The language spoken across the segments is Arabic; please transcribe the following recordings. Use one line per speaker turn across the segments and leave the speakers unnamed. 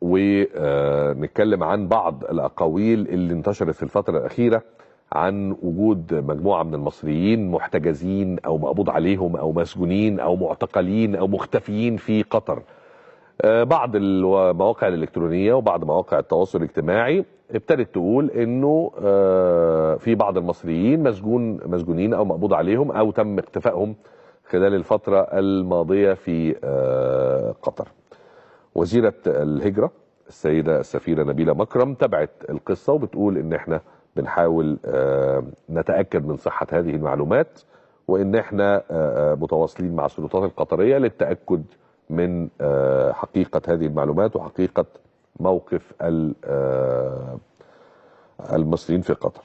ونتكلم عن بعض الأقاويل اللي انتشرت في الفترة الأخيرة عن وجود مجموعة من المصريين محتجزين أو مقبوض عليهم أو مسجونين أو معتقلين أو مختفيين في قطر. بعض المواقع الإلكترونية وبعض مواقع التواصل الاجتماعي ابتدت تقول انه في بعض المصريين مسجونين او مقبوض عليهم او تم اختفائهم خلال الفترة الماضية في قطر. وزيرة الهجرة السيدة السفيرة نبيلة مكرم تبعت القصة وبتقول ان احنا بنحاول نتأكد من صحة هذه المعلومات، وان احنا متواصلين مع السلطات القطرية للتأكد من حقيقة هذه المعلومات وحقيقة موقف المصريين في قطر.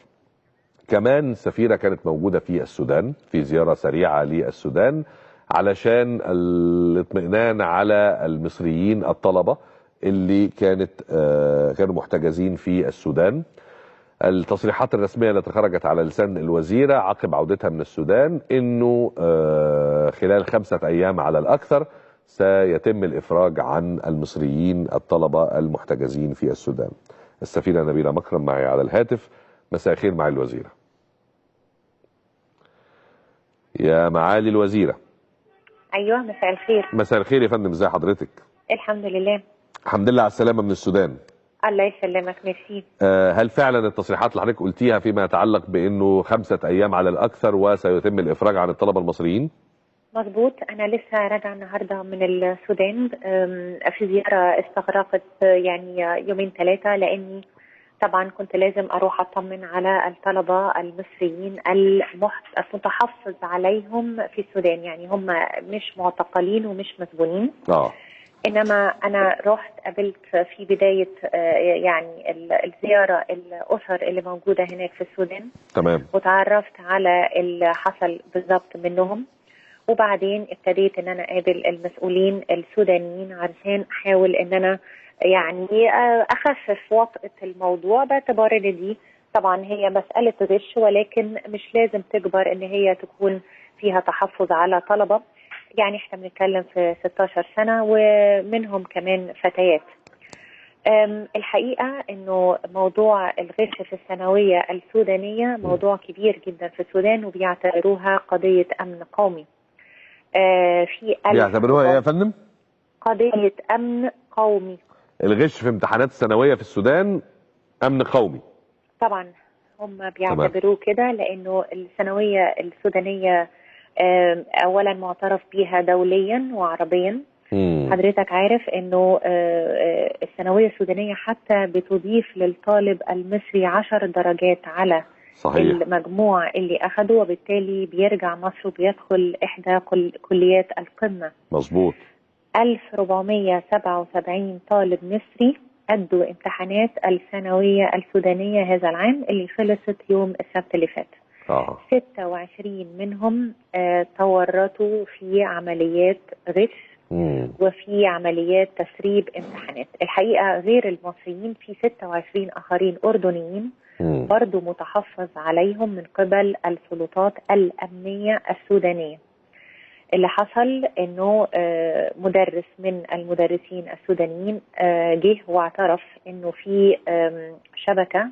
كمان السفيرة كانت موجودة في السودان في زيارة سريعة للسودان علشان الاطمئنان على المصريين الطلبة اللي كانوا محتجزين في السودان. التصريحات الرسمية التي خرجت على لسان الوزيرة عقب عودتها من السودان انه خلال 5 أيام على الأكثر سيتم الإفراج عن المصريين الطلبة المحتجزين في السودان. السفيرة نبيلة مكرم معي على الهاتف. مساء الخير مع الوزيرة. يا معالي الوزيرة.
ايوه مساء الخير.
مساء الخير يا فندم، ازي حضرتك؟
الحمد لله.
الحمد لله على السلامة من السودان.
الله يسلمك، ميرسي.
هل فعلا التصريحات اللي حضرتك قلتيها فيما يتعلق بانه 5 أيام على الأكثر وسيتم الإفراج عن الطلبة المصريين؟
مظبوط، انا لسه راجعه النهارده من السودان في زياره استغرقت يعني 2-3 يوم، لاني طبعا كنت لازم اروح اطمن على الطلبه المصريين المتحفظ عليهم في السودان. يعني هم مش معتقلين ومش مسجونين، انما انا رحت قابلت في بدايه يعني الزياره الاسر اللي موجوده هناك في السودان.
تمام.
وتعرفت على اللي حصل بالظبط منهم، وبعدين ابتديت ان انا اقابل المسؤولين السودانيين علشان احاول ان انا يعني اخفف وطأة الموضوع، باعتبار ان دي طبعا هي مسألة غش، ولكن مش لازم تكبر ان هي تكون فيها تحفظ على طلبة. يعني احنا بنتكلم في 16 سنة ومنهم كمان فتيات. الحقيقة انه موضوع الغش في الثانوية السودانية موضوع كبير جدا في السودان، وبيعتبروها قضية امن قومي.
بيعتبروها ايه يا فندم؟
قضية امن قومي.
الغش في امتحانات الثانوية في السودان امن قومي.
طبعا هم بيعتبروه كده، لانه الثانوية السودانية اولا معترف بيها دوليا وعربيا. حضرتك عارف انه الثانوية السودانية حتى بتضيف للطالب المصري 10 درجات على صحيح المجموع اللي اخده، وبالتالي بيرجع مصر وبيدخل احدى كليات القمة.
مظبوط.
1477 طالب مصري أدوا امتحانات الثانوية السودانية هذا العام اللي خلصت يوم السبت اللي فات. 26 منهم تورطوا في عمليات غش وفي عمليات تسريب امتحانات. الحقيقة غير المصريين في 26 آخرين أردنيين برضو متحفظ عليهم من قبل السلطات الأمنية السودانية. اللي حصل انه مدرس من المدرسين السودانيين جه واعترف انه في شبكة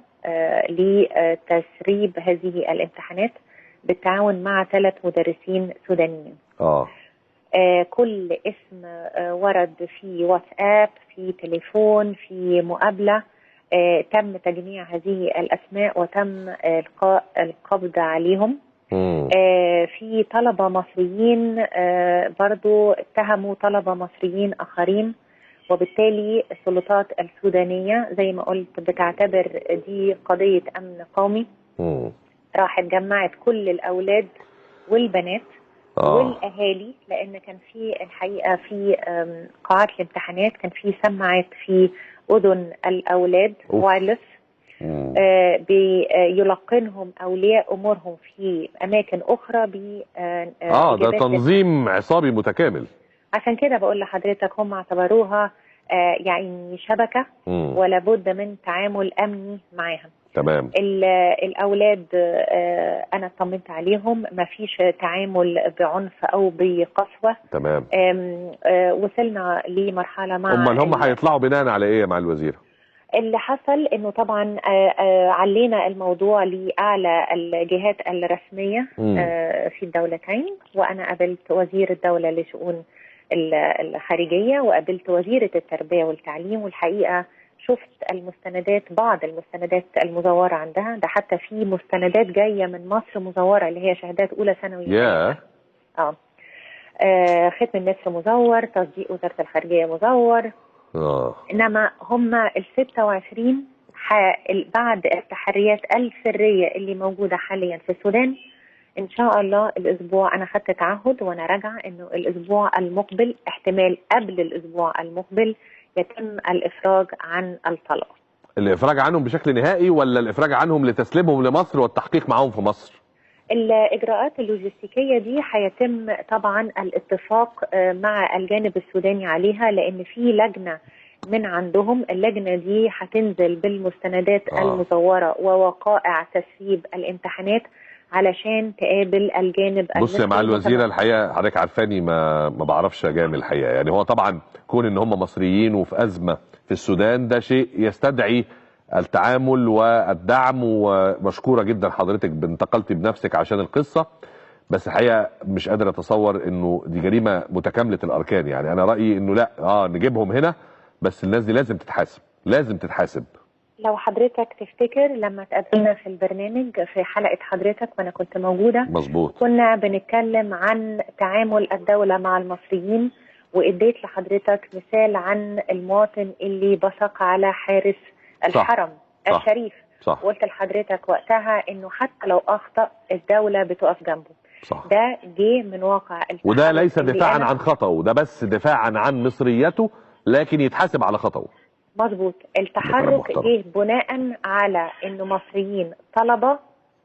لتسريب هذه الامتحانات بالتعاون مع 3 مدرسين سودانيين. كل اسم ورد في واتساب، في تليفون، في مقابلة، تم تجميع هذه الأسماء وتم إلقاء القبض عليهم. في طلبة مصريين برضو اتهموا طلبة مصريين آخرين، وبالتالي السلطات السودانية زي ما قلت بتعتبر دي قضية أمن قومي. راحت جمعت كل الأولاد والبنات والأهالي، لأن كان في الحقيقة في قاعات الامتحانات كان في سماعات في أذن الأولاد وايرلس، بيلقنهم أولياء أمورهم في أماكن أخرى
ده تنظيم عصابي متكامل.
عشان كده بقول لحضرتك هم اعتبروها يعني شبكة ولا بد من تعامل أمني معاها.
تمام.
الاولاد انا اطمنت عليهم، ما فيش تعامل بعنف او بقسوه.
تمام.
وصلنا لمرحله مع
امال هم هيطلعوا بناء على ايه يا معالي الوزيره؟
اللي حصل انه طبعا علينا الموضوع لاعلى الجهات الرسميه في الدولتين، وانا قابلت وزير الدوله لشؤون الخارجيه وقابلت وزيره التربيه والتعليم، والحقيقه شفت المستندات، بعض المستندات المزوره عندها، ده حتى في مستندات جايه من مصر مزوره اللي هي شهادات اولى ثانوي. ختم النسر مزور، تصديق وزاره الخارجيه مزور. انما هم ال 26 بعد التحريات السريه اللي موجوده حاليا في السودان، ان شاء الله الاسبوع انا خدت تعهد وانا راجعه انه الاسبوع المقبل، احتمال قبل الاسبوع المقبل، يتم الافراج عن الطلبه.
الافراج عنهم بشكل نهائي ولا الافراج عنهم لتسليمهم لمصر والتحقيق معاهم في مصر؟
الإجراءات اللوجستيكية دي هيتم طبعا الاتفاق مع الجانب السوداني عليها، لأن في لجنة من عندهم، اللجنة دي هتنزل بالمستندات المزورة ووقائع تسريب الامتحانات علشان تقابل الجانب المصري.
بص يا معالي الوزيرة، الحقيقة حضرتك عارفاني ما بعرفش اجامل الحقيقة، يعني هو طبعا كون ان هم مصريين وفي أزمة في السودان ده شيء يستدعي التعامل والدعم، ومشكورة جدا حضرتك انتقلتي بنفسك عشان القصة، بس الحقيقة مش قادر اتصور انه دي جريمة متكاملة الاركان. يعني انا رأيي انه لا نجيبهم هنا، بس الناس دي لازم تتحاسب، لازم تتحاسب.
لو حضرتك تفتكر لما اتقابلنا في البرنامج في حلقة حضرتك وانا كنت موجودة،
مظبوط،
كنا بنتكلم عن تعامل الدولة مع المصريين، واديت لحضرتك مثال عن المواطن اللي بصق على حارس الحرم الشريف.
صح.
وقلت لحضرتك وقتها انه حتى لو اخطأ الدولة بتقف جنبه.
صح.
ده جه من واقع التحرك،
وده ليس دفاعا عن خطأه، ده بس دفاعا عن مصريته، لكن يتحاسب على خطأه.
مظبوط. التحرك جه بناء على انه مصريين طلبة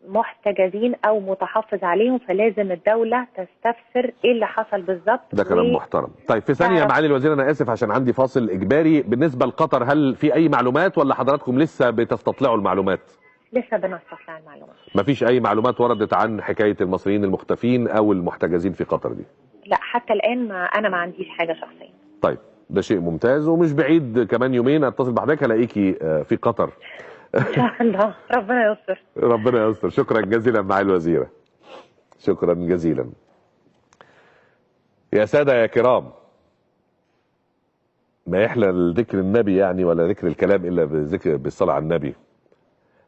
محتجزين او متحفظ عليهم، فلازم الدولة تستفسر ايه اللي حصل بالظبط.
ده كلام محترم. طيب في ثانية يا معالي الوزير، انا اسف عشان عندي فاصل اجباري، بالنسبة لقطر هل في اي معلومات ولا حضراتكم لسه بتستطلعوا المعلومات؟
لسه بنستطلع المعلومات.
مفيش اي معلومات وردت عن حكاية المصريين المختفين او المحتجزين في قطر دي؟
لا حتى الان انا ما عنديش حاجة شخصية.
طيب ده شيء ممتاز، ومش بعيد كمان يومين اتصل بحضرتك الاقيكي في قطر
ان شاء الله. ربنا يستر.
ربنا يستر. شكرا جزيلا معالي الوزيرة، شكرا جزيلا. يا سادة يا كرام، ما يحلى ذكر النبي يعني ولا ذكر الكلام الا بالصلاة على النبي.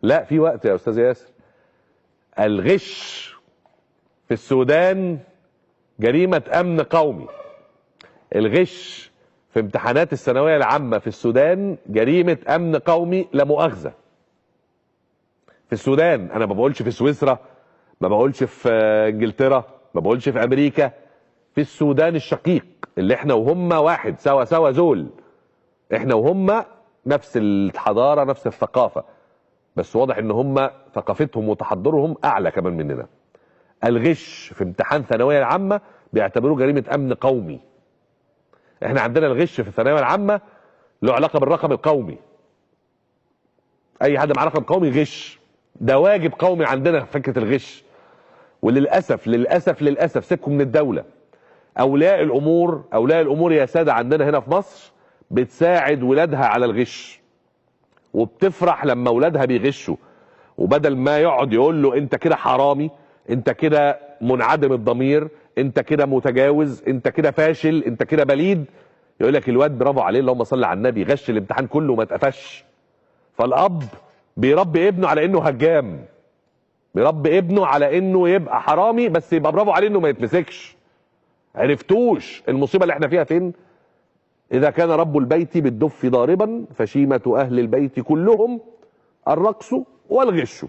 لا في وقت يا استاذ ياسر. الغش في السودان جريمة امن قومي. الغش في امتحانات الثانوية العامة في السودان جريمة امن قومي لا مؤاخذة. في السودان، انا ما بقولش في سويسرا، ما بقولش في انجلترا، ما بقولش في امريكا، في السودان الشقيق اللي احنا وهم واحد، سوا سوا زول، احنا وهم نفس الحضارة نفس الثقافة، بس واضح ان هم ثقافتهم وتحضرهم اعلى كمان مننا. الغش في امتحان ثانوية العامة بيعتبروه جريمة امن قومي. احنا عندنا الغش في الثانوية العامة له علاقة بالرقم القومي. اي حد معاه رقم قومي غش، ده واجب قومي عندنا فكرة الغش. وللأسف للأسف للأسف سيبكم من الدولة، أولياء الأمور يا سادة عندنا هنا في مصر بتساعد ولادها على الغش، وبتفرح لما ولادها بيغشوا، وبدل ما يقعد يقول له انت كده حرامي، انت كده منعدم الضمير، انت كده متجاوز، انت كده فاشل، انت كده بليد، يقول لك الواد برافو عليه اللهم صل على النبي غش الامتحان كله وما اتقفش. فالأب بيربي ابنه على انه هجام، بيربي ابنه على انه يبقى حرامي، بس يبقى برافو عليه انه ما يتمسكش. عرفتوش المصيبه اللي احنا فيها فين؟ اذا كان رب البيت بالدف ضاربا فشيمه اهل البيت كلهم الرقص والغش.